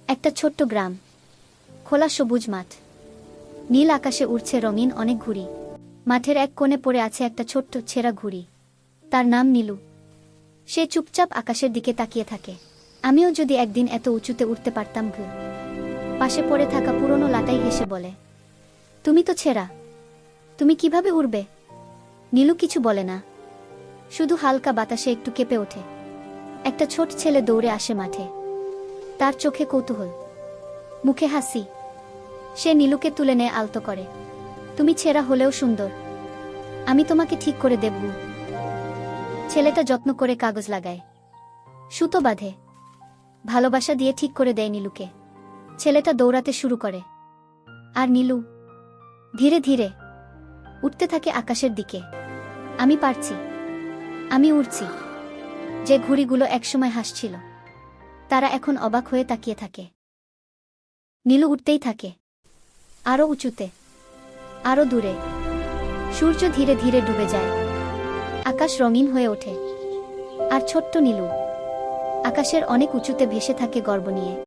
একটা ছোট্ট গ্রাম, খোলা সবুজ মাঠ, নীল আকাশে উড়ছে রঙিন অনেক ঘুড়ি। মাঠের এক কোণে পড়ে আছে একটা ছোট্ট ছেঁড়া ঘুড়ি, তার নাম নীলু। সে চুপচাপ আকাশের দিকে তাকিয়ে থাকে। আমিও যদি একদিন এত উঁচুতে উঠতে পারতাম। পাশে পড়ে থাকা পুরনো লাটাই হেসে বলে, তুমি তো ছেঁড়া, তুমি কিভাবে উড়বে? নীলু কিছু বলে না, শুধু হালকা বাতাসে একটু কেঁপে ওঠে। একটা ছোট ছেলে দৌড়ে আসে মাঠে, তার চোখে কৌতূহল, মুখে হাসি। সে নীলুকে তুলে নেয়, আলতো করে। তুমি ছেঁড়া হলেও সুন্দর, আমি তোমাকে ঠিক করে দেব। ছেলেটা যত্ন করে কাগজ লাগায়, সুতো বাঁধে, ভালোবাসা দিয়ে ঠিক করে দেয় নীলুকে। ছেলেটা দৌড়াতে শুরু করে, আর নীলু ধীরে ধীরে উঠতে থাকে আকাশের দিকে। আমি পারছি, আমি উড়ছি। যে ঘুড়িগুলো একসময় হাসছিল, তারা এখন অবাক হয়ে তাকিয়ে থাকে। নীলু উঠতেই থাকে, আরো উঁচুতে, আরো দূরে। সূর্য ধীরে ধীরে ডুবে যায়, আকাশ রঙিন হয়ে ওঠে। আর ছোট্ট নীলু আকাশের অনেক উঁচুতে ভেসে থাকে গর্ব নিয়ে।